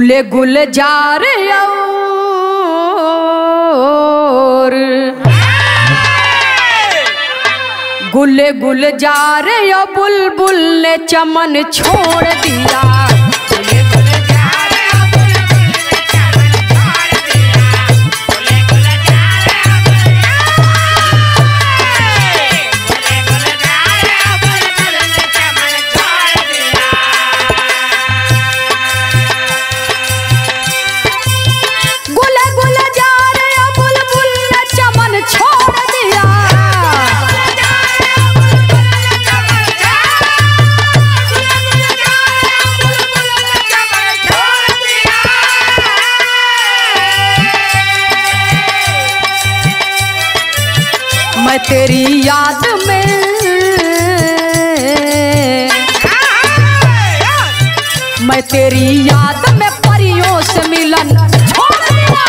गुले गुलजार और गुले गुलजार या बुलबुल ने चमन छोड़ दिया। मैं तेरी याद में परियों से मिलन छोड़ दिया।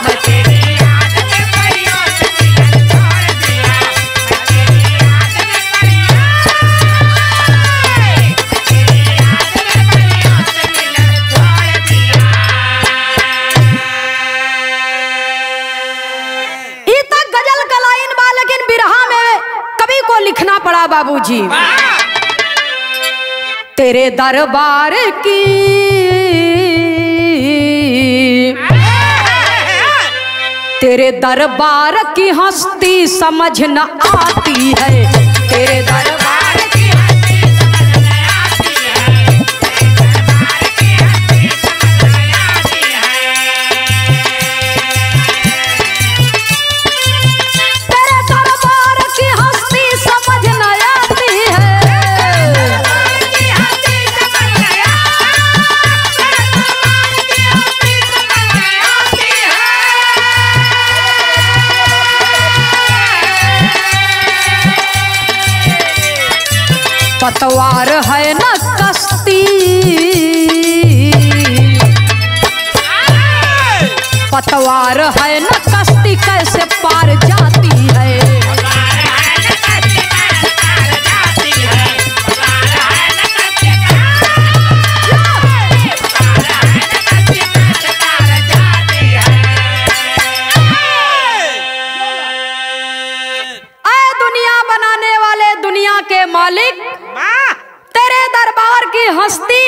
मैं तेरी याद में परियों से मिलन छोड़ दिया। इतना गजल का लाइन बा, लेकिन बिरहा में कवि को लिखना पड़ा बाबूजी। तेरे दरबार की हस्ती समझ न आती है। तेरे दरबार की हस्ती समझ न आती है। तेरे दरबार की हस्ती समझ न आती है। पतवार है न कश्ती, पतवार है न कश्ती कैसे पार जाती है। दुनिया बनाने वाले दुनिया के मालिक, तेरे दरबार की हस्ती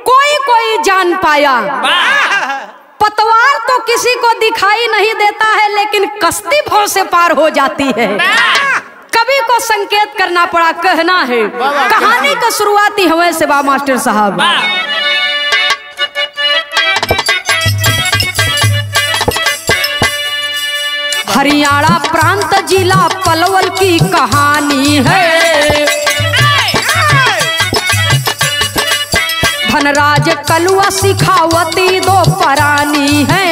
कोई कोई जान पाया। पतवार तो किसी को दिखाई नहीं देता है, लेकिन कश्ती भौं से पार हो जाती है। कवि को संकेत करना पड़ा, कहना है। कहानी का शुरुआती हमें से बा मास्टर साहब। हरियाणा प्रांत जिला पलवल की कहानी है। धनराज कलुआ सिखावती दो परानी है।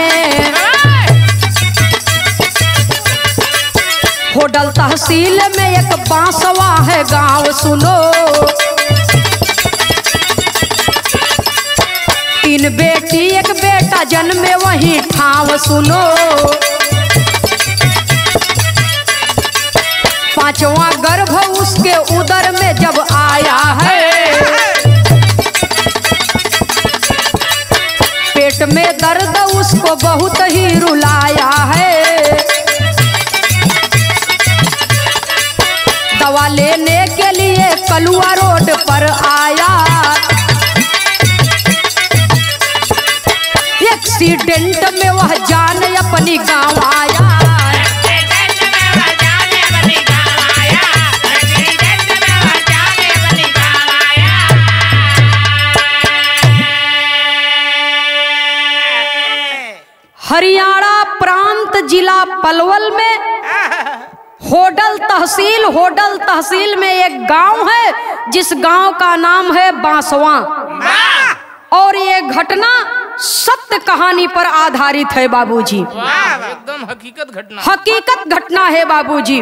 होडल तहसील में एक बांसवा है गांव सुनो। 3 बेटी 1 बेटा जन्मे वही ठाव सुनो। 5वां गर्भ उसके उदर में जब आया है। पेट में दर्द उसको बहुत ही रुलाया है। दवा लेने के लिए कलुआ रोड पर आया। एक्सीडेंट में वह जान अपनी गांव आया। हरियाणा प्रांत जिला पलवल में होडल तहसील में एक गांव है, जिस गांव का नाम है बांसवा। और ये घटना सत्य कहानी पर आधारित है बाबूजी। एकदम हकीकत घटना है बाबूजी।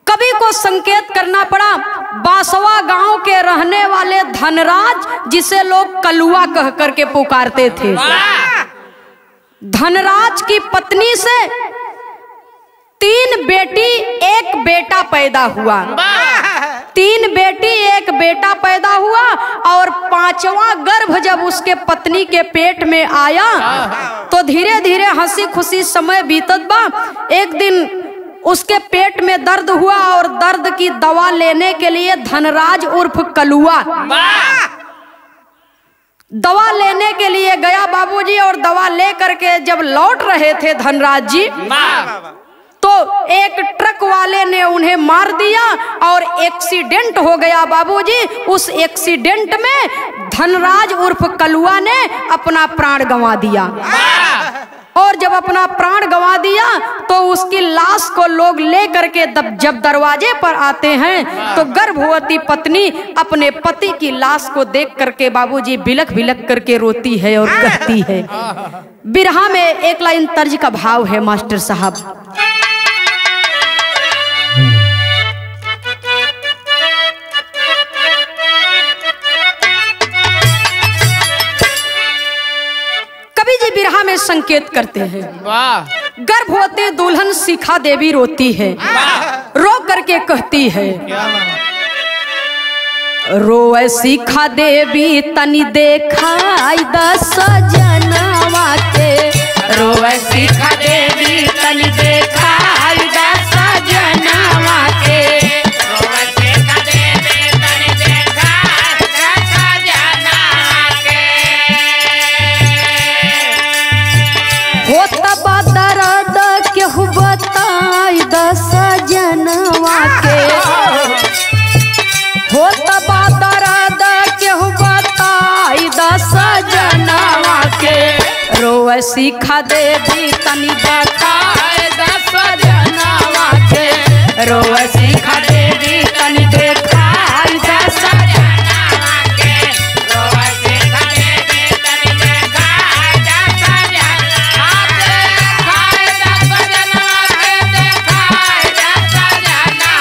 कवि को संकेत करना पड़ा। बांसवा गांव के रहने वाले धनराज, जिसे लोग कलुआ कह करके पुकारते थे, धनराज की पत्नी से 3 बेटी 1 बेटा पैदा हुआ। 3 बेटी 1 बेटा पैदा हुआ और 5वां गर्भ जब उसके पत्नी के पेट में आया तो धीरे धीरे हंसी खुशी समय बीतत बा। एक दिन उसके पेट में दर्द हुआ और दर्द की दवा लेने के लिए धनराज उर्फ कलुआ दवा लेने के लिए गया बाबूजी। और दवा ले करके जब लौट रहे थे धनराज जी तो एक ट्रक वाले ने उन्हें मार दिया और एक्सीडेंट हो गया बाबूजी। उस एक्सीडेंट में धनराज उर्फ कलुआ ने अपना प्राण गंवा दिया। और जब अपना प्राण गंवा दिया तो उसकी लाश को लोग ले करके जब दरवाजे पर आते हैं तो गर्भवती पत्नी अपने पति की लाश को देख करके बाबूजी बिलख बिलख करके रोती है और कहती है। बिरहा में एक लाइन तर्ज का भाव है मास्टर साहब। बिरहा में संकेत करते हैं। गर्भवती दुल्हन शिखा देवी रोती है, रो करके कहती है, रोए शिखा देवी तनी देखाई दस जनवा के, रोए शिखा देवी तनी देखाई दस जनवा के, रोए शिखा देवी तनी देखाई दस जनवा के, हो तब दर्द केहू बताई दस जनवा के, हो तब दर्द केहू बताई दस जनवा के, रोए शिखा देवी तनी देखाई दस जनवा के, रोए शिखा देवी तनी देखाई दस जनवा के, रोए शिखा देवी तनी देखाई दस जनवा के, देखाई दस जनवा के, देखाई दस जनवा,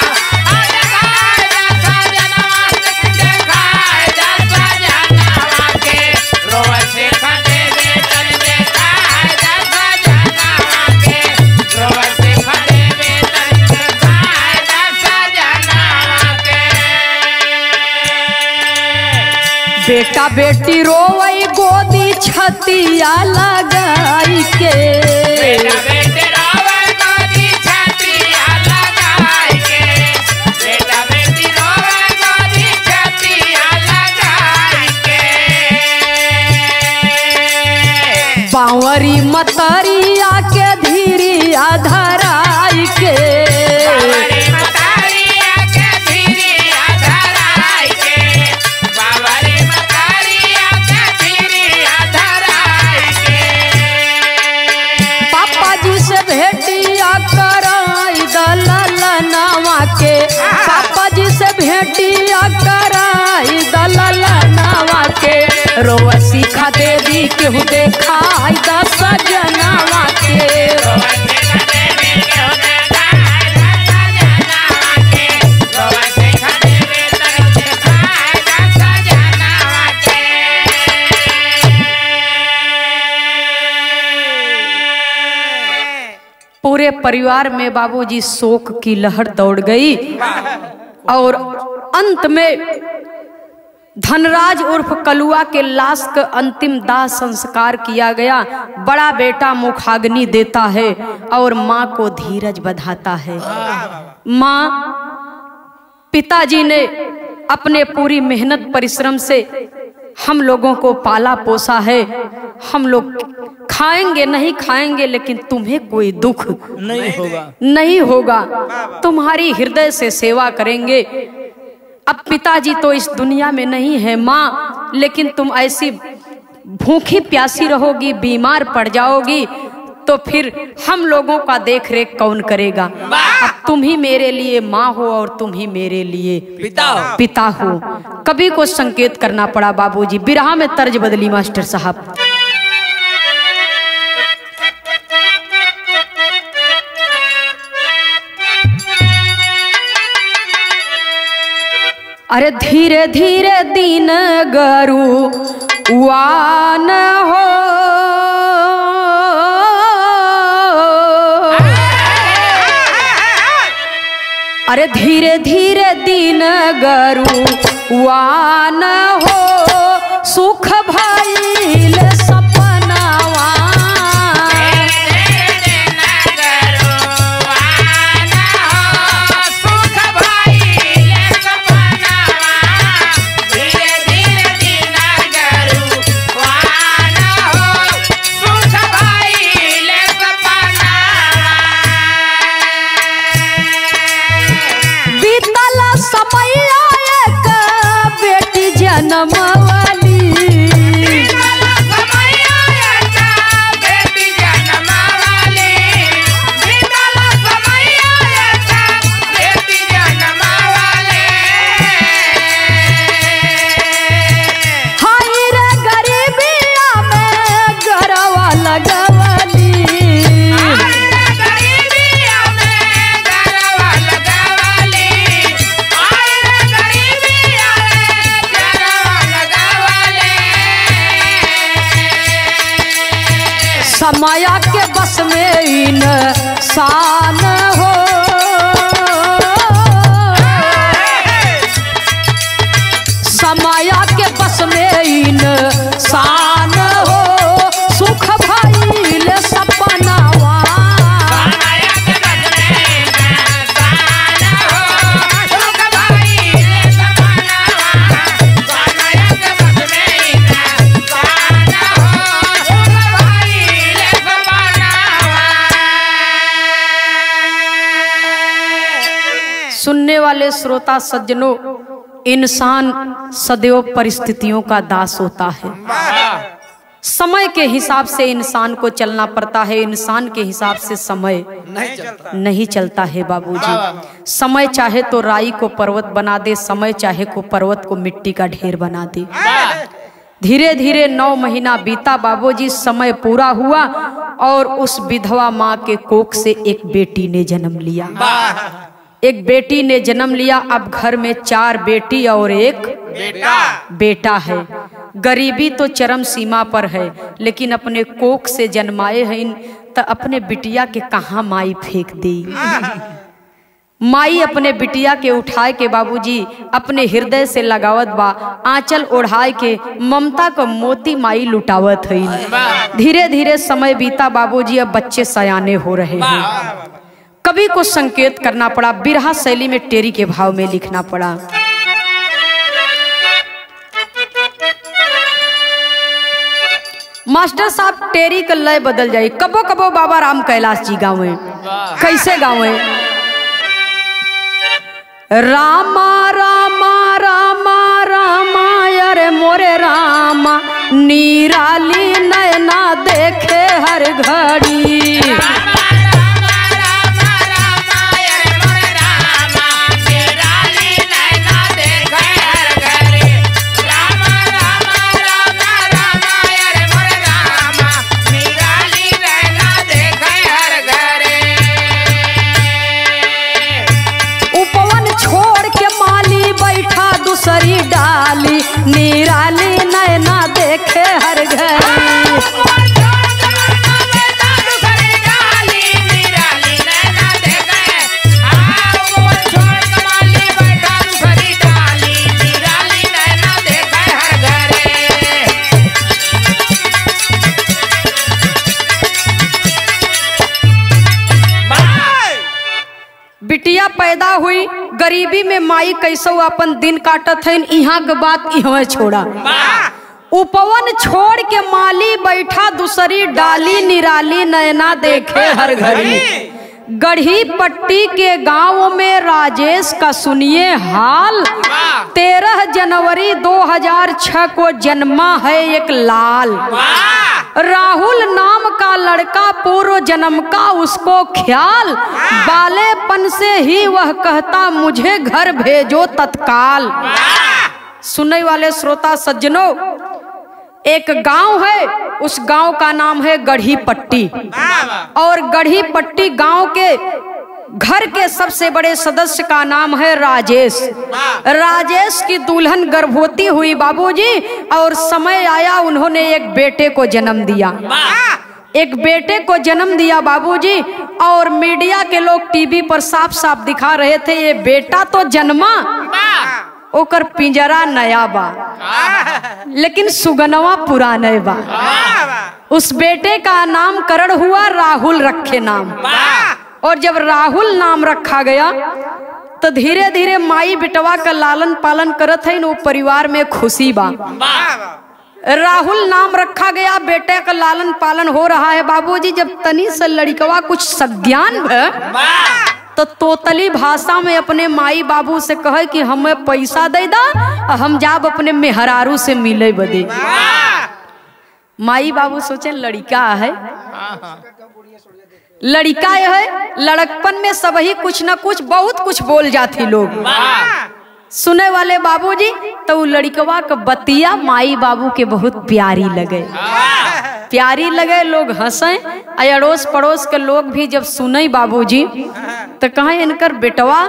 देखाई दस जनवा के, देखाई दस जनवा के, रोए शिखा देवी तनी देखाई दस जनवा के, रोए शिखा देवी तनी देखाई दस जनवा के। बेटा बेटी रोवई गोदी छतिया लगाई के, बेटा बेटी रोवई गोदी छतिया लगाई के, बेटा बेटी रोवई गोदी छतिया लगाई के, बावरी मतरिया के धीरिया धराई के, बावरी मतरिया के धीरिया धराई के, बावरी मतरिया के धीरिया धराई के, पापा जी से भेटिया कराई दललनवा के, पापा जी से भेटिया कराई दललनवा के, रोए शिखा देवी केहू देखाई दस जनवा के, रोए शिखा देवी केहू देखाई दस जनवा के, रोए शिखा देवी तनी देखाई दस जनवा के। पूरे परिवार में बाबूजी शोक की लहर दौड़ गई और अंत में धनराज उर्फ कलुआ के लाश का अंतिम दाह संस्कार किया गया। बड़ा बेटा मुखाग्नि देता है और माँ को धीरज बंधाता है। माँ पिताजी ने अपने पूरी मेहनत परिश्रम से हम लोगों को पाला पोसा है। हम लोग खाएंगे नहीं खाएंगे लेकिन तुम्हें कोई दुख नहीं होगा। तुम्हारी हृदय से सेवा करेंगे। अब पिताजी तो इस दुनिया में नहीं है माँ, लेकिन तुम ऐसी भूखी प्यासी रहोगी, बीमार पड़ जाओगी तो फिर हम लोगों का देख रेख कौन करेगा। अब तुम ही मेरे लिए माँ हो और तुम ही मेरे लिए पिता हो। कभी को संकेत करना पड़ा बाबूजी। बिरहा में तर्ज बदली मास्टर साहब। अरे धीरे धीरे दिन गरु वान हो, अरे धीरे धीरे दिन गरुआन हो सुख भइल सपनावा। माया के बस में इंसान हो, समाया के बस में इंसान हो सुख भइल सपनावा। सुनने वाले श्रोता सज्जनों, इंसान सदैव परिस्थितियों का दास होता है। समय के हिसाब से इंसान को चलना पड़ता है, इंसान के हिसाब से समय नहीं चलता है बाबूजी। समय चाहे तो राई को पर्वत बना दे, समय चाहे को पर्वत को मिट्टी का ढेर बना दे। धीरे धीरे 9 महीना बीता बाबूजी, समय पूरा हुआ और उस विधवा माँ के कोख से एक बेटी ने जन्म लिया। एक बेटी ने जन्म लिया। अब घर में 4 बेटी और एक बेटा है। गरीबी तो चरम सीमा पर है, लेकिन अपने कोख से जन्माए हैं तो अपने बिटिया के कहाँ माई फेंक दी। माई अपने बिटिया के उठाए के बाबूजी अपने हृदय से लगावत बा, आंचल ओढ़ाए के ममता को मोती माई लुटावत है। धीरे धीरे समय बीता बाबूजी, अब बच्चे सयाने हो रहे हैं। कवि को संकेत करना पड़ा, बिरहा शैली में टेरी के भाव में लिखना पड़ा। मास्टर साहब टेरी का लय बदल जाए। कबो कबो बाबा राम कैलाश जी गावे, कैसे गावे? रामा रामा रामा रामा अरे मोरे रामा, निराली नैना देखे हर घड़ी। दूसरी डाली निराली नैना देखे हर घड़ी। बिटिया पैदा हुई, गरीबी में माई कैसो अपन दिन काटत है। यहाँ के बात इहवे छोड़ा। उपवन छोड़ के माली बैठा दूसरी डाली, निराली नैना देखे हर घड़ी। गढ़ी पट्टी के गांव में राजेश का सुनिए हाल। 13 जनवरी 2006 को जन्मा है एक लाल। राहुल नाम का लड़का, पूर्व जन्म का उसको ख्याल। बालेपन से ही वह कहता मुझे घर भेजो तत्काल। सुनने वाले श्रोता सज्जनों, एक गांव है, उस गांव का नाम है गढ़ी पट्टी। और गढ़ी पट्टी गांव के घर के सबसे बड़े सदस्य का नाम है राजेश। राजेश की दुल्हन गर्भवती हुई बाबूजी, और समय आया उन्होंने एक बेटे को जन्म दिया। एक बेटे को जन्म दिया बाबूजी, और मीडिया के लोग टीवी पर साफ साफ दिखा रहे थे ये बेटा तो जन्मा, ओकर पिंजरा नया बा लेकिन सुगनवा पुराने बा। उस बेटे का नामकरण हुआ राहुल रखे नाम। और जब राहुल नाम रखा गया तो धीरे धीरे माई बेटवा का लालन पालन करत है, वो परिवार में खुशी बा। राहुल नाम रखा गया, बेटे का लालन पालन हो रहा है बाबूजी। जब तनी से लड़कवा कुछ सज्ञान तो तोतली भाषा में अपने माई बाबू से कहे कि हमें पैसा दे दा, हम जाब अपने मेहरारू से मिले बदे। माई बाबू सोचे लड़का है, लड़का है, लड़कपन में सबही कुछ न कुछ बहुत कुछ बोल जाती लोग सुने वाले बाबूजी। तो लड़कवा का बतिया माई बाबू के बहुत प्यारी लगे, लोग हंसे। अड़ोस पड़ोस के लोग भी जब सुने बाबूजी तो कहे इनकर बेटवा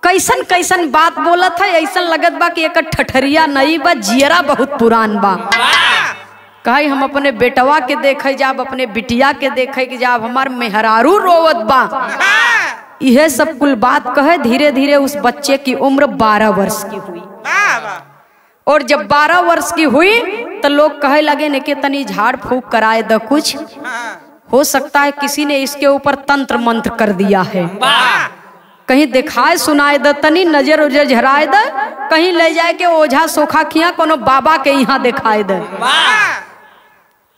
कैसन कैसन बात बोलत है, ऐसा लगत बा कि एक ठठरिया नहीं बा, जियरा बहुत पुरान बा। कहे हम अपने बेटवा के देखे जाब, अपने बिटिया के देखे के जाब, हमार मेहरारू रोवत बा। यह सब कुल बात कहे। धीरे धीरे उस बच्चे की उम्र 12 वर्ष की हुई। और जब 12 वर्ष की हुई तो लोग कहे लगे ने कि तनी झाड़ फूक कराए द, कुछ हो सकता है किसी ने इसके ऊपर तंत्र मंत्र कर दिया है, कहीं दिखाए सुनाए द, तनी नजर उजर झराए द, कहीं ले जाए के ओझा सोखा खिया कोनो बाबा के यहाँ दिखाए द।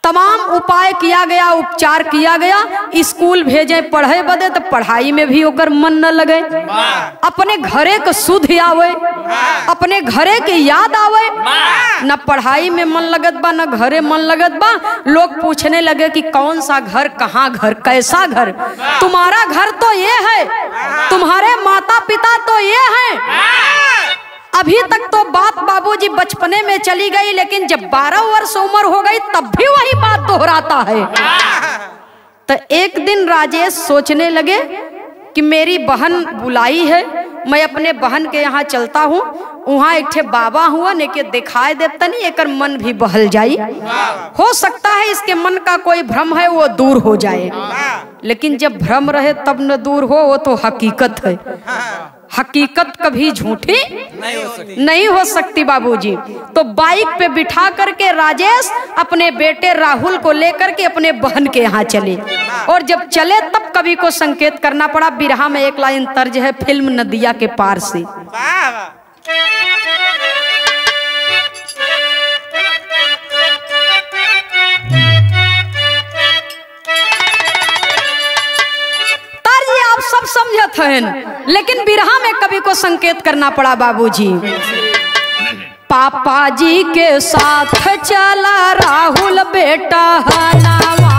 तमाम उपाय किया गया, उपचार किया गया। स्कूल भेजे पढ़े बदे तो पढ़ाई में भी ओकर मन न लगे, अपने घरे के सुध आवे, अपने घरे के याद आवे, न पढ़ाई में मन लगत बा न घरे मन लगत बा। लोग पूछने लगे कि कौन सा घर, कहाँ घर, कैसा घर, तुम्हारा घर तो ये है, तुम्हारे माता पिता तो ये है। अभी तक तो बात बाबूजी बचपने में चली गई, लेकिन जब 12 वर्ष उम्र हो गई तब भी वही बात दोहराता है। तो एक दिन राजेश सोचने लगे कि मेरी बहन बुलाई है, मैं अपने बहन के यहाँ चलता हूँ, वहाँ एक ठे बाबा हुआ ने के दिखाए देता नहीं, एक मन भी बहल जाई, हो सकता है इसके मन का कोई भ्रम है वो दूर हो जाए। लेकिन जब भ्रम रहे तब न दूर हो, वो तो हकीकत है। हकीकत कभी झूठी नहीं हो सकती बाबूजी। तो बाइक पे बिठा करके राजेश अपने बेटे राहुल को लेकर के अपने बहन के यहाँ चले। और जब चले तब कवि को संकेत करना पड़ा। बिरहा में एक लाइन तर्ज है फिल्म नदिया के पार से। सब समझत हैं, लेकिन बिरहा में कवि को संकेत करना पड़ा बाबूजी। पापा जी के साथ चला राहुल बेटा हनावा,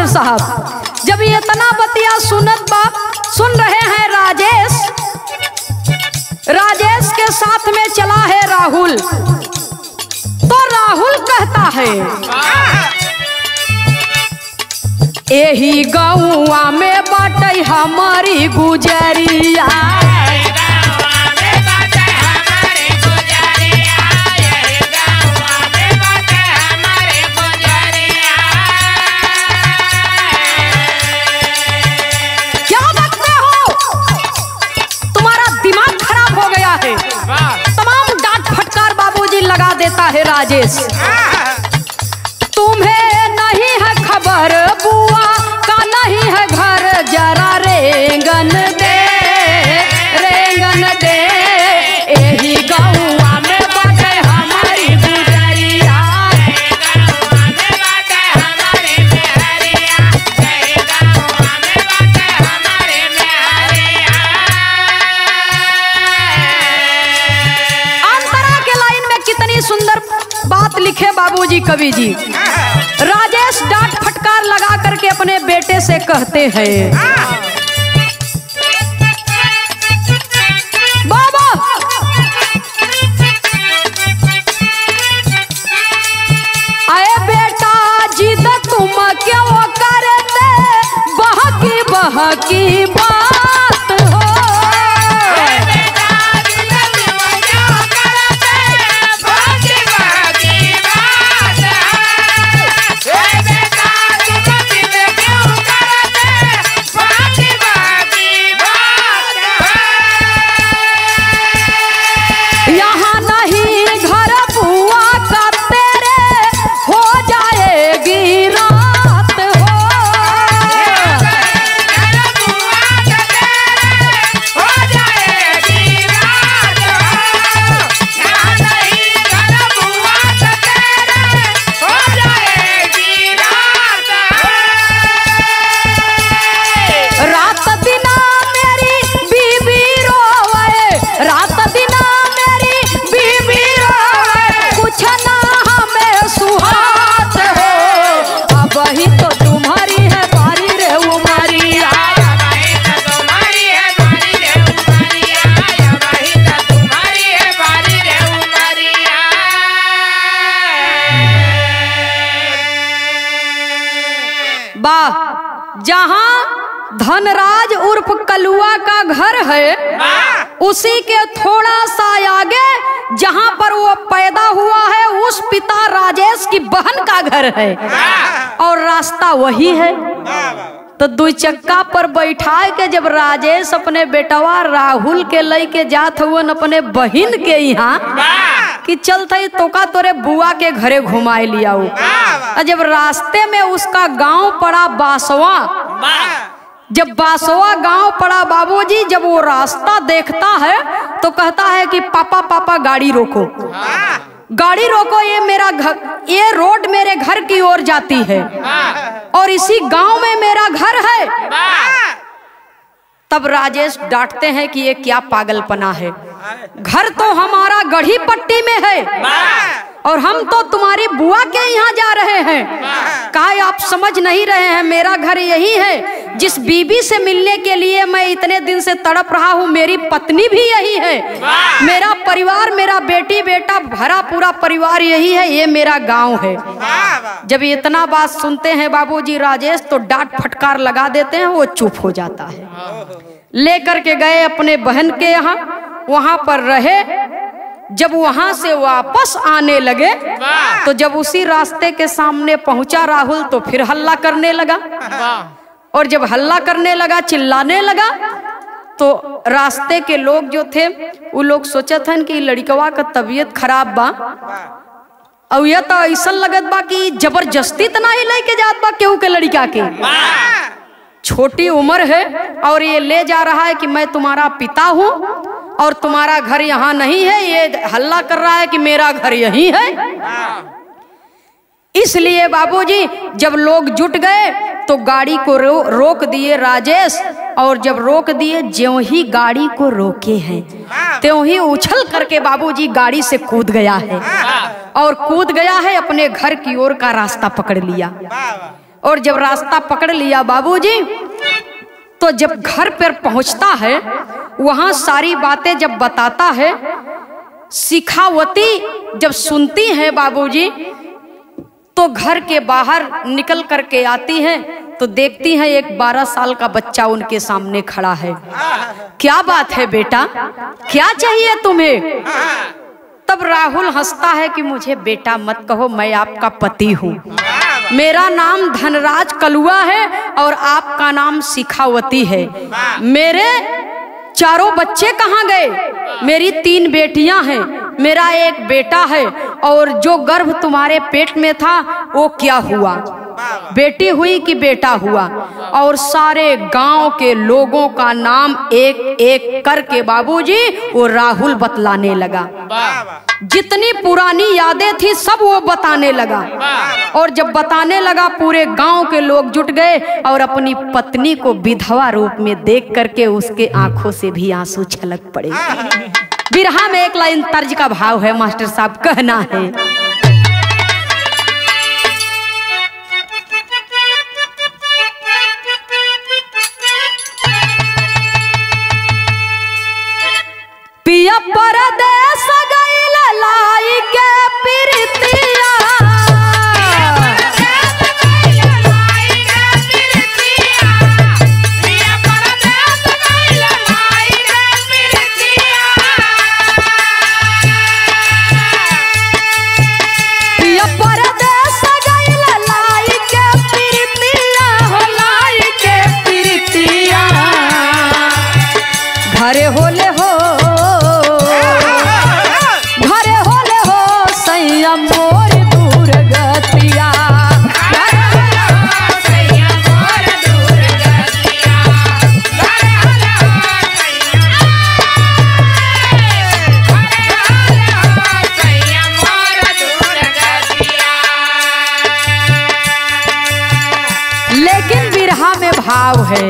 साहब जब ये तना बतिया सुन रहे हैं राजेश के साथ में चला है राहुल। तो राहुल कहता है यही गौवा में बाटे हमारी गुजरिया, लगा देता है राजेश। तुम्हें नहीं है खबर बुआ का नहीं है घर, जरा रेंगन दे यही गौवा में बाटे हमारी गुजरिया। बाबूजी कवि जी। राजेश डांट फटकार लगा करके अपने बेटे से कहते हैं, बाबा अरे बेटा जिद तुम क्यों करते बहकी बहकी बात हो। यहाँ नहीं घर बुआ का तेरे हो जाएगी रात हो। रात दिना मेरी बीबी रोवे, रात दिना मेरी बीबी रोवे, कुछ ना हमें सुहात हो। अब ही तो तुम्हारी है बारी रे उमरिया। वाह, जहाँ धनराज उर्फ कलुआ का घर है उसी के थोड़ा सा आगे जहाँ पर वो पैदा हुआ है उस पिता राजेश की बहन का घर है और रास्ता वही है। तो दो चक्का पर बैठा के जब राजेश अपने बेटवा राहुल के लेके जात हुन अपने बहन के यहाँ कि चलते तोका तोरे बुआ के घरे घुमाए लिया। जब रास्ते में उसका गांव पड़ा बासवा, जब बासवा गांव पड़ा बाबूजी, जब वो रास्ता देखता है तो कहता है कि पापा पापा गाड़ी रोको, गाड़ी रोको, ये मेरा घर, ये रोड मेरे घर की ओर जाती है और इसी गांव में मेरा घर है। तब राजेश डांटते हैं कि ये क्या पागलपना है, घर तो हमारा गढ़ी पट्टी में है और हम तो तुम्हारी बुआ के यहाँ जा रहे हैं। कहा आप समझ नहीं रहे हैं, मेरा घर यही है, जिस बीबी से मिलने के लिए मैं इतने दिन से तड़प रहा हूँ मेरी पत्नी भी यही है, मेरा परिवार, मेरा बेटी बेटा भरा पूरा परिवार यही है, ये मेरा गांव है। जब इतना बात सुनते हैं बाबूजी राजेश तो डांट फटकार लगा देते हैं, वो चुप हो जाता है। लेकर के गए अपने बहन के यहाँ, वहां पर रहे। जब वहां से वापस आने लगे तो जब उसी रास्ते के सामने पहुंचा राहुल तो फिर हल्ला करने लगा और जब हल्ला करने लगा, चिल्लाने लगा तो रास्ते के लोग जो थे वो लोग सोचत हन कि लड़कवा का तबीयत खराब बा और यह तो ऐसा लगत बा कि जबरदस्ती तना ही लेके जात बा केहू के लड़का के, छोटी उम्र है और ये ले जा रहा है कि मैं तुम्हारा पिता हूँ और तुम्हारा घर यहाँ नहीं है, ये हल्ला कर रहा है कि मेरा घर यही है। इसलिए बाबूजी जब लोग जुट गए तो गाड़ी को रोक दिए राजेश, और जब रोक दिए ज्यों ही गाड़ी को रोके हैं त्यों ही उछल करके बाबूजी गाड़ी से कूद गया है और कूद गया है अपने घर की ओर का रास्ता पकड़ लिया। और जब रास्ता पकड़ लिया बाबूजी तो जब घर पर पहुंचता है वहां सारी बातें जब बताता है, शिखावती जब सुनती है बाबूजी तो घर के बाहर निकल करके आती हैं तो देखती हैं एक 12 साल का बच्चा उनके सामने खड़ा है। क्या बात है बेटा, क्या चाहिए तुम्हें? तब राहुल हंसता है कि मुझे बेटा मत कहो, मैं आपका पति हूँ, मेरा नाम धनराज कलुआ है और आपका नाम शिखावती है। मेरे चारों बच्चे कहाँ गए? मेरी 3 बेटियां हैं, मेरा एक बेटा है, और जो गर्भ तुम्हारे पेट में था वो क्या हुआ, बेटी हुई कि बेटा हुआ? और सारे गांव के लोगों का नाम एक एक करके बाबूजी वो राहुल बतलाने लगा। जितनी पुरानी यादें थी सब वो बताने लगा, और जब बताने लगा पूरे गांव के लोग जुट गए और अपनी पत्नी को विधवा रूप में देख करके उसके आंखों से भी आंसू छलक पड़े। बिरहा में एक लाइन तर्ज का भाव है मास्टर साहब, कहना है है।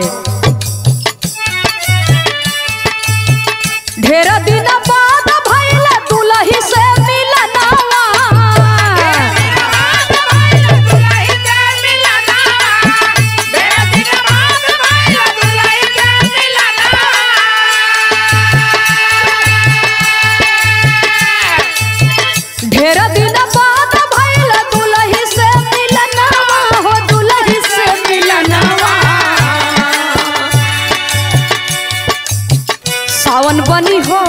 ढेर दिन बाद भइल दुलही से मिलनवा, ढेर दिन बाद भइल दुलही से मिलनवा हो, दुलही से मिलनवा। सावन बनी हो,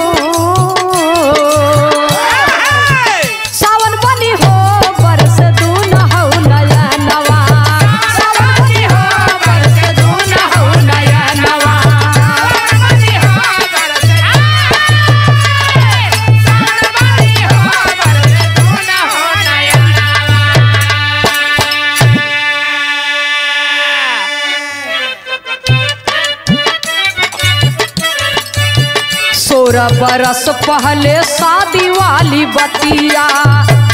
सावन बनी हो बरस दून हो नया नवा, सावन बनी हो बरस दून हो नया नवा। सोलह बरस पहले शादी वाली बतिया,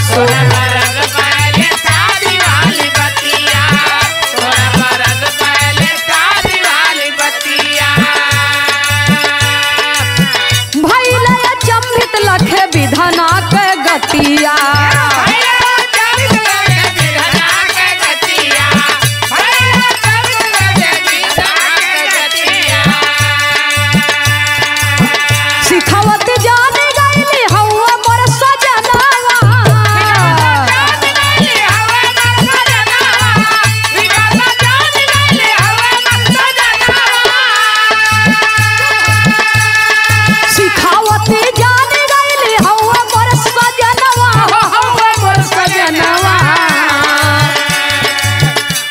16 बरस पहले शादी वाली बतिया, 16 बरस पहले शादी वाली बतिया। भइल चंभित लखे विधना के गतिया, सिखावत जान गईली हवा मोर सजनवा, सिखावत जान गईली हवा मोर सजनवा, हवा मोर सजनवा।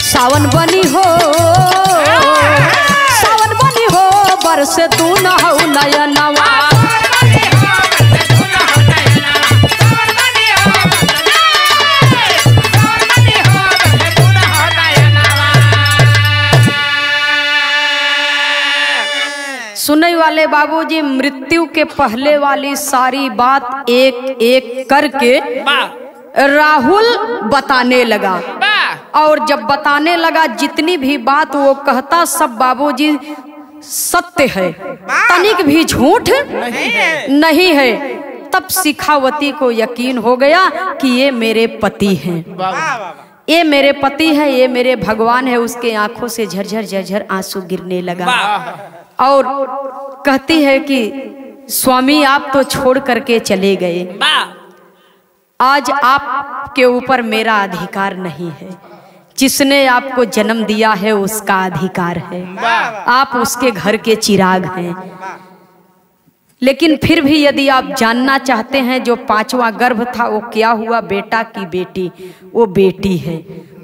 सावन बनी हो, सावन बनी हो बरस तू न हो नयनवा। सुनने वाले बाबूजी, मृत्यु के पहले वाली सारी बात एक एक करके राहुल बताने लगा, और जब बताने लगा जितनी भी बात वो कहता सब बाबूजी सत्य है, तनिक भी झूठ नहीं है। तब शिखावती को यकीन हो गया कि ये मेरे पति हैं, ये मेरे पति है, ये मेरे भगवान है। उसके आंखों से झरझर झरझर आंसू गिरने लगा और कहती है कि स्वामी आप तो छोड़ करके चले गए, आज आपके ऊपर मेरा अधिकार नहीं है, जिसने आपको जन्म दिया है उसका अधिकार है, आप उसके घर के चिराग हैं। लेकिन फिर भी यदि आप जानना चाहते हैं जो 5वां गर्भ था वो क्या हुआ, बेटा की बेटी, वो बेटी है।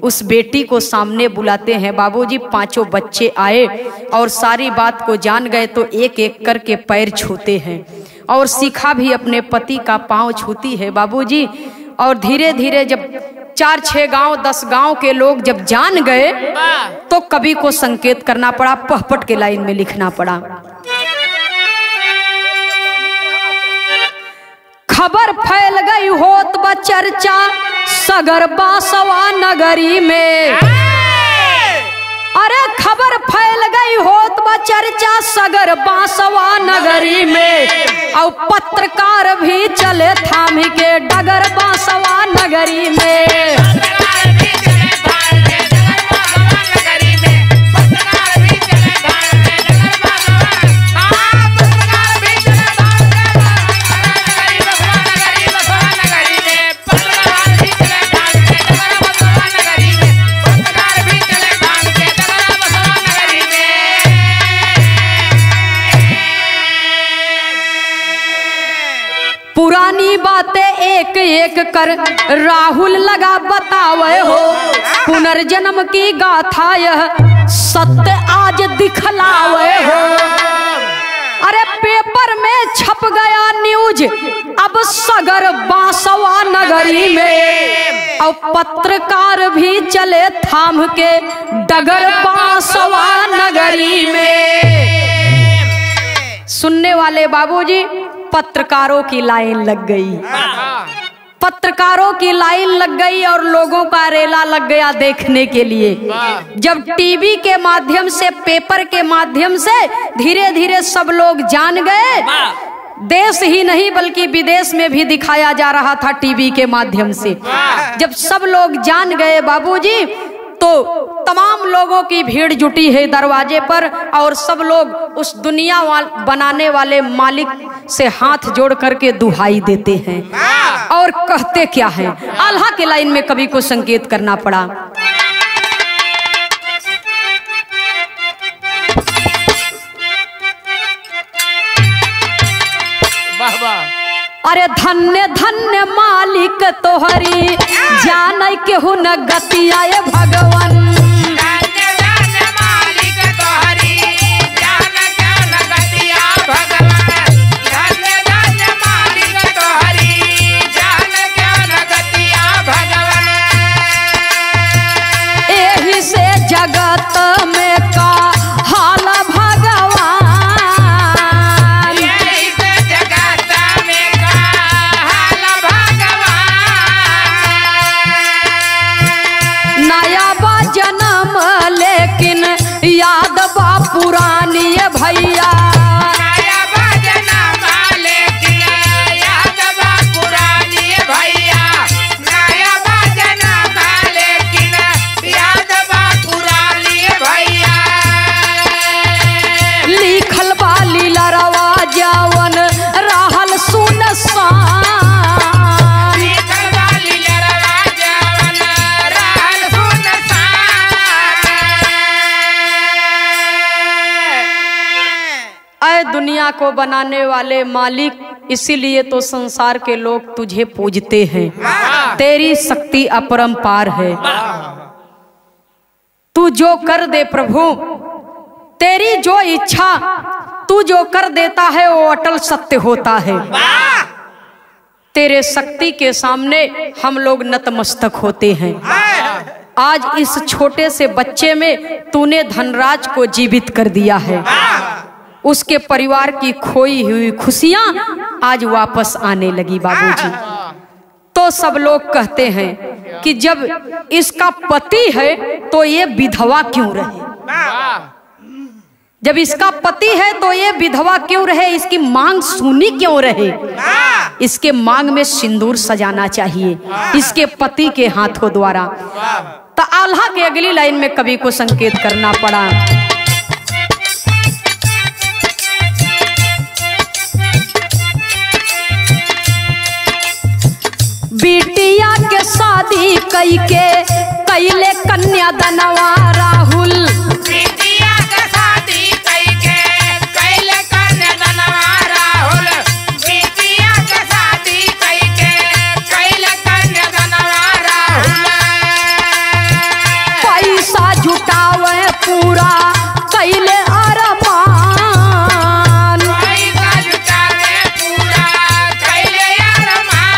उस बेटी को सामने बुलाते हैं बाबूजी। 5 बच्चे आए और सारी बात को जान गए तो एक एक करके पैर छूते हैं और शिखा भी अपने पति का पांव छूती है बाबूजी। और धीरे धीरे जब 4-6 गांव 10 गांव के लोग जब जान गए तो कवि को संकेत करना पड़ा, पहपट के लाइन में लिखना पड़ा। खबर फैल गई होत बा चर्चा सगर बासवा नगरी में, अरे खबर फैल गई होत बा चर्चा सगर बासवा नगरी में, और पत्रकार भी चले थामी के डगर बासवा नगरी में। पुरानी बातें एक एक कर राहुल लगा बतावे हो, पुनर्जन्म की गाथा यह सत्य आज दिखलावे हो। अरे पेपर में छप गया न्यूज अब सगर बासवा नगरी में, और पत्रकार भी चले थाम के डगर बासवा नगरी में। सुनने वाले बाबूजी, पत्रकारों की लाइन लग गई। पत्रकारों की लाइन लग गई और लोगों का रेला लग गया देखने के लिए। जब टीवी के माध्यम से, पेपर के माध्यम से धीरे धीरे सब लोग जान गए, देश ही नहीं बल्कि विदेश में भी दिखाया जा रहा था टीवी के माध्यम से। जब सब लोग जान गए बाबूजी, तो तमाम लोगों की भीड़ जुटी है दरवाजे पर और सब लोग उस दुनिया बनाने वाले मालिक से हाथ जोड़ करके दुहाई देते हैं और कहते क्या है। अल्लाह के लाइन में कवि को संकेत करना पड़ा। अरे धन्य धन्य मालिक तोहरी, जान केहू न गतिया भगवान। धन्य धन्य मालिक तोहरी, जान केहू न गतिया भगवान। धन्य धन्य मालिक तोहरी, जान केहू न गतिया भगवान। एही से जगत में का हाल भगवान, जन्म लेकिन याद बा पुरानी भैया। नया बा जन्म लेकिन याद बा पुरानी भैया। नया बा जन्म लेकिन याद बा पुरानी भैया। लिखल बा लीलरवा जवन रहल सुनसान, दुनिया को बनाने वाले मालिक, इसीलिए तो संसार के लोग तुझे पूजते हैं। तेरी शक्ति अपरंपार है, तू जो कर दे प्रभु, तेरी जो इच्छा तू जो कर देता है वो अटल सत्य होता है। तेरे शक्ति के सामने हम लोग नतमस्तक होते हैं। आज इस छोटे से बच्चे में तूने धनराज को जीवित कर दिया है। उसके परिवार की खोई हुई खुशियां आज वापस आने लगी बाबूजी। तो सब लोग कहते हैं कि जब इसका पति है तो ये विधवा क्यों रहे, जब इसका पति है तो ये विधवा क्यों रहे, इसकी मांग सुनी क्यों रहे। इसके मांग में सिंदूर सजाना चाहिए इसके पति के हाथों द्वारा। तो आल्हा के अगली लाइन में कवि को संकेत करना पड़ा। बिटिया के शादी कई के कैले कन्यादानवा राहुल। बिटिया के शादी कई के कैले कन्यादानवा राहुल। बिटिया के शादी कई के कैले कन्यादानवा राहुल। पैसा जुटावे पूरा कैले अरमान, पैसा जुटावे पूरा कैले अरमान।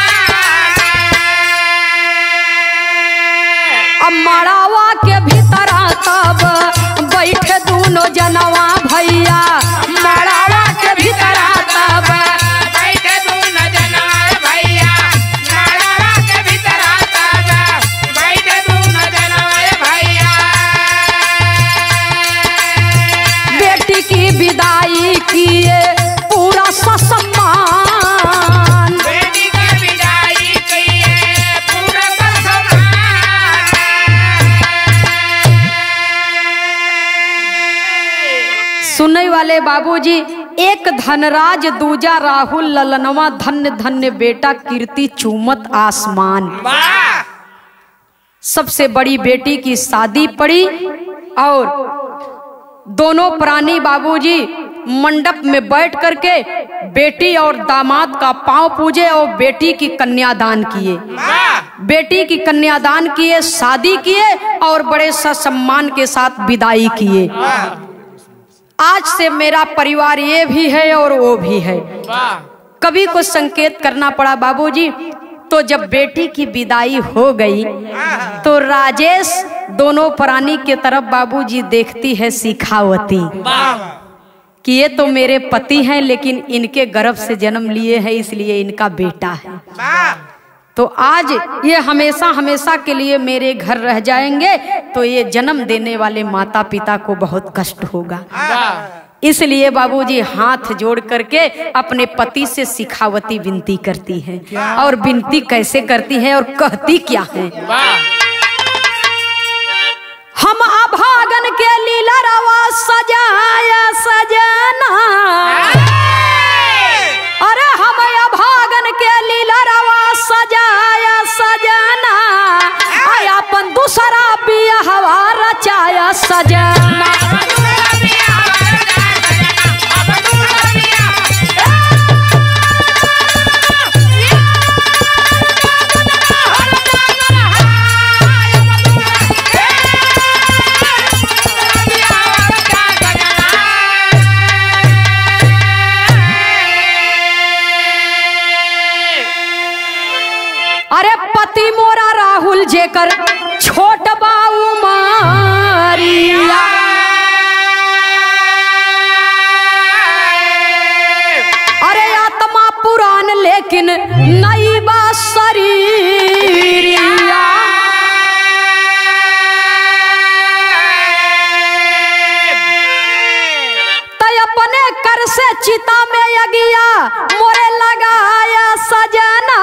मड़ावा के भीतर तब बैठे दोनों जनवा भैया। मड़ावा के भीतर तब बैठे दोनों जनवा भैया। मड़ावा के भीतर तब बैठे दोनों जनवा भैया। बेटी की विदाई किए पूरा ससम्मान, बेटी की विदाई किए पूरा ससम्मान। सुनने वाले बाबूजी, एक धनराज दूजा राहुल ललनवा, धन्य धन्य बेटा कीर्ति चूमत आसमान। सबसे बड़ी बेटी की शादी पड़ी और दोनों प्राणी बाबूजी मंडप में बैठ करके बेटी और दामाद का पांव पूजे और बेटी की कन्यादान किए। बेटी की कन्यादान किए, शादी किए और बड़े सम्मान के साथ विदाई किए। आज से मेरा परिवार ये भी है और वो भी है। कवि को संकेत करना पड़ा बाबूजी। तो जब बेटी की विदाई हो गई तो राजेश दोनों प्राणी के तरफ बाबूजी देखती है शिखावती कि ये तो मेरे पति हैं लेकिन इनके गर्भ से जन्म लिए हैं इसलिए इनका बेटा है। तो आज ये हमेशा हमेशा के लिए मेरे घर रह जाएंगे, तो ये जन्म देने वाले माता पिता को बहुत कष्ट होगा। इसलिए बाबूजी हाथ जोड़ करके अपने पति से शिखावती विनती करती है। और विनती कैसे करती है और कहती क्या है? हम अभागन के लीला रवा सजाया सजना, अरे हम अभागन के लीला रवा सजाया सजना, आया अपन दूसरा बियाहवा रचाया सजना। अरे पति मोरा राहुल जेकर छोट बाऊ मारिया, अरे आत्मा पुरान लेकिन नई बा शरीरिया। तय अपने कर से चिता में यगिया मोरे लगाया सजना,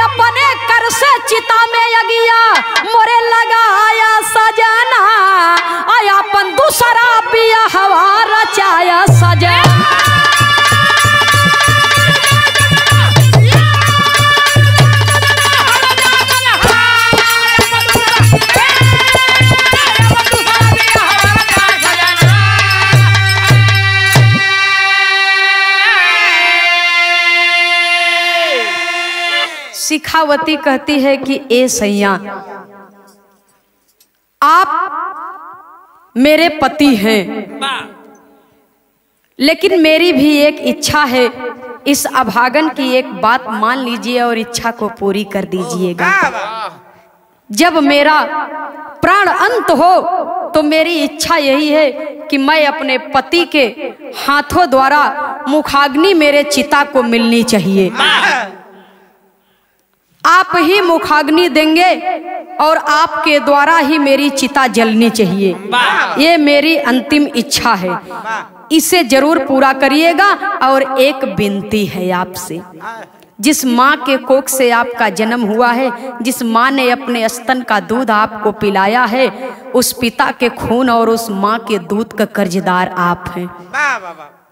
अपने कर से चिता में यगिया मोरे लगाया सजना, आया अपन दूसरा बियाहवा रचाया सजना। शिखावती कहती है कि ए सैया, आप मेरे पति हैं, लेकिन मेरी भी एक इच्छा है। इस अभागन की एक बात मान लीजिए और इच्छा को पूरी कर दीजिएगा। जब मेरा प्राण अंत हो तो मेरी इच्छा यही है कि मैं अपने पति के हाथों द्वारा मुखाग्नि मेरे चिता को मिलनी चाहिए। आप ही मुखाग्नि देंगे और आपके द्वारा ही मेरी चिता जलनी चाहिए। ये मेरी अंतिम इच्छा है, इसे जरूर पूरा करिएगा। और एक विनती है आपसे, जिस माँ के कोख से आपका जन्म हुआ है, जिस माँ ने अपने स्तन का दूध आपको पिलाया है, उस पिता के खून और उस माँ के दूध का कर्जदार आप हैं।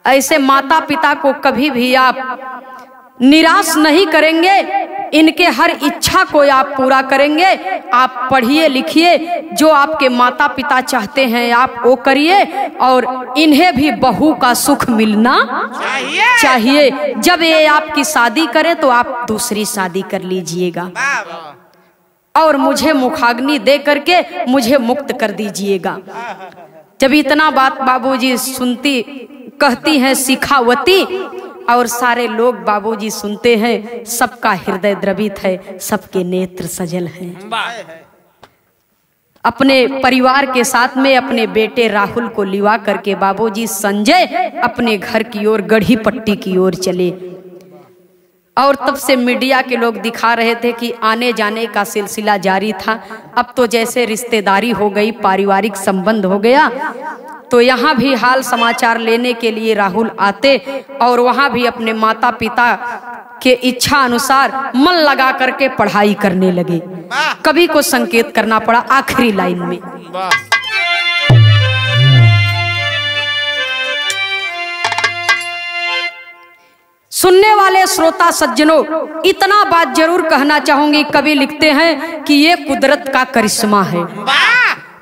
ऐसे माता पिता को कभी भी आप निराश नहीं करेंगे, इनके हर इच्छा को आप पूरा करेंगे। आप पढ़िए लिखिए, जो आपके माता पिता चाहते हैं आप वो करिए, और इन्हें भी बहू का सुख मिलना चाहिए। जब ये आपकी शादी करे तो आप दूसरी शादी कर लीजिएगा और मुझे मुखाग्नि दे करके मुझे मुक्त कर दीजिएगा। जब इतना बात बाबूजी सुनती कहती हैं शिखावती, और सारे लोग बाबूजी सुनते हैं, सबका हृदय द्रवित है, सबके नेत्र सजल हैं। अपने परिवार के साथ में अपने बेटे राहुल को लिवा करके बाबूजी संजय अपने घर की ओर गढ़ी पट्टी की ओर चले। और तब से मीडिया के लोग दिखा रहे थे कि आने जाने का सिलसिला जारी था। अब तो जैसे रिश्तेदारी हो गई, पारिवारिक संबंध हो गया, तो यहाँ भी हाल समाचार लेने के लिए राहुल आते और वहाँ भी अपने माता पिता के इच्छा अनुसार मन लगा करके पढ़ाई करने लगे। कभी को संकेत करना पड़ा आखिरी लाइन में। सुनने वाले श्रोता सज्जनों, इतना बात जरूर कहना चाहूंगी। कवि लिखते हैं कि ये कुदरत का करिश्मा है,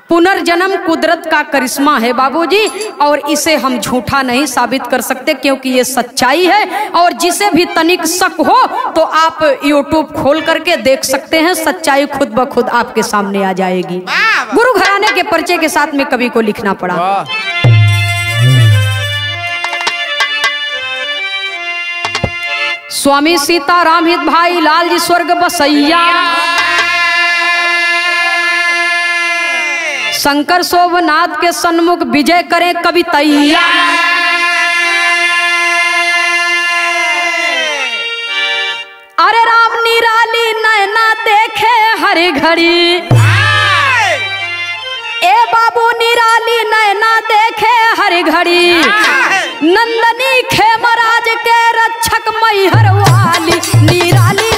पुनर्जन्म कुदरत का करिश्मा है बाबूजी, और इसे हम झूठा नहीं साबित कर सकते क्योंकि ये सच्चाई है। और जिसे भी तनिक शक हो तो आप YouTube खोल करके देख सकते हैं, सच्चाई खुद ब खुद आपके सामने आ जाएगी। गुरु घराने के परिचय के साथ में कवि को लिखना पड़ा। स्वामी सीताराम हित भाई लाल जी स्वर्ग बसैया, शंकर शोभनाथ के सन्मुख विजय करे कवितैया। अरे राम घड़ी। ए बाबू निराली नैना देखे हर घड़ी, नंदनी खेमराज के रक्षक मैहर वाली निराली